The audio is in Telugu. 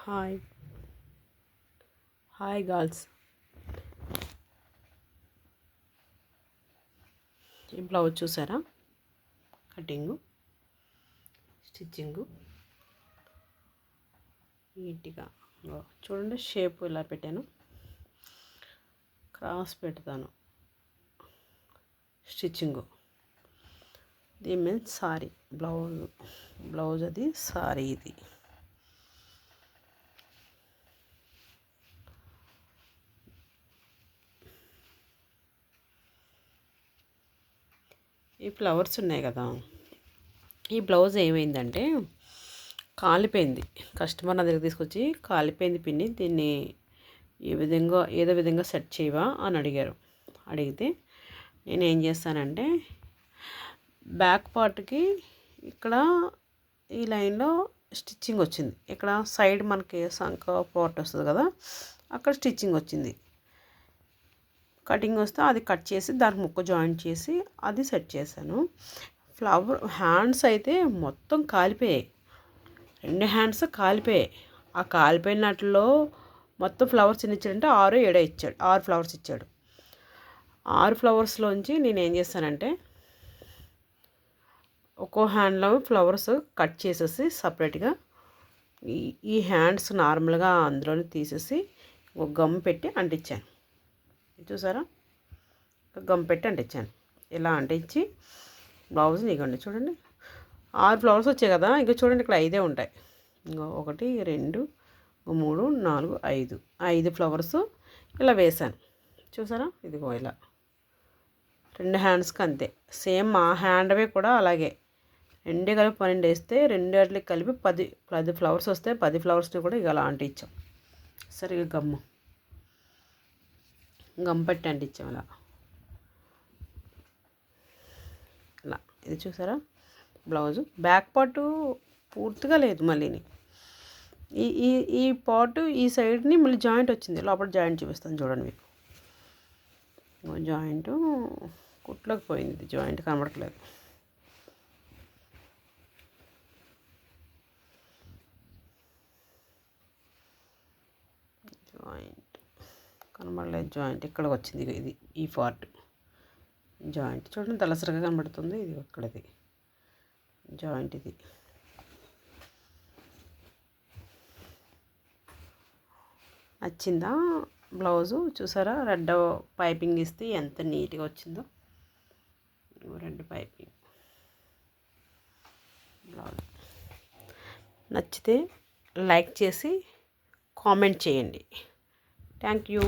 Hi hi girls. ఈ బ్లౌజ్ చూసారా? కటింగు, స్టిచ్చింగు నీట్గా చూడండి. షేప్ ఇలా పెట్టాను, క్రాస్ పెడతాను. స్టిచ్చింగు దీని మీద సారీ, బ్లౌజ్ అది సారీ. ఇది ఈ ఫ్లవర్స్ ఉన్నాయి కదా, ఈ బ్లౌజ్ ఏమైందంటే కాలిపోయింది. కస్టమర్ నా దగ్గర తీసుకొచ్చి కాలిపోయింది పిన్ని, దీన్ని ఏదో విధంగా సెట్ చేయవా అని అడిగారు. అడిగితే నేను ఏం చేస్తానంటే బ్యాక్ పార్ట్కి ఇక్కడ ఈ లైన్లో స్టిచ్చింగ్ వచ్చింది. ఇక్కడ సైడ్ మనకి సంక పార్ట్ వస్తుంది కదా, అక్కడ స్టిచ్చింగ్ వచ్చింది. కటింగ్ వస్తే అది కట్ చేసి దానికి ముక్క జాయింట్ చేసి అది సెట్ చేశాను. ఫ్లవర్ హ్యాండ్స్ అయితే మొత్తం కాలిపోయాయి. 2 హ్యాండ్స్ కాలిపోయాయి. ఆ కాలిపోయినట్లో మొత్తం ఫ్లవర్స్ ఎన్ని ఇచ్చాడంటే 6 7 ఇచ్చాడు. 6 ఫ్లవర్స్ ఇచ్చాడు. 6 ఫ్లవర్స్లోంచి నేను ఏం చేస్తానంటే ఒక్కో హ్యాండ్లో ఫ్లవర్స్ కట్ చేసేసి సపరేట్గా ఈ హ్యాండ్స్ నార్మల్గా అందులోనే తీసేసి ఒక గమ్ పెట్టి అంటించాను. చూసారా? గమ్ పెట్టి అంటించాను. ఇలా అంటించి బ్లౌజ్ ఇగోండి చూడండి. 6 ఫ్లవర్స్ వచ్చాయి కదా, ఇంకా చూడండి ఇక్కడ 5 ఉంటాయి. ఇంకో 1 2 3 4 5 ఫ్లవర్స్ ఇలా వేసాను. చూసారా? ఇదిగో ఇలా 2 హ్యాండ్స్కి అంతే. సేమ్ మా హ్యాండ్వే కూడా అలాగే 2 కలిపి 12 వేస్తే 2 వాటికి కలిపి 10 ఫ్లవర్స్ వస్తే 10 ఫ్లవర్స్ని కూడా ఇక అలా అంటించాం. సరిగా గమ్ పట్టి అంటించాం అలా. ఇలా ఇది చూసారా? బ్లౌజు బ్యాక్ పార్టు పూర్తిగా లేదు. మళ్ళీని ఈ పార్టు ఈ సైడ్ని మళ్ళీ జాయింట్ వచ్చింది. లోపల జాయింట్ చూపిస్తాను చూడండి మీకు. జాయింట్ కుట్లోకి పోయింది, ఇది జాయింట్ కనబడట్లేదు. జాయింట్ కనబడలేదు. జాయింట్ ఇక్కడికి వచ్చింది. ఇది ఈ పార్ట్ జాయింట్ చూడండి, తలసరిగా కనబడుతుంది. ఇది ఇక్కడది జాయింట్. ఇది నచ్చిందా బ్లౌజు? చూసారా? రెడ్ పైపింగ్ ఇస్తే ఎంత నీట్గా వచ్చిందో. రెడ్ పైపింగ్ బ్లౌజ్ నచ్చితే లైక్ చేసి కామెంట్ చేయండి. Thank you.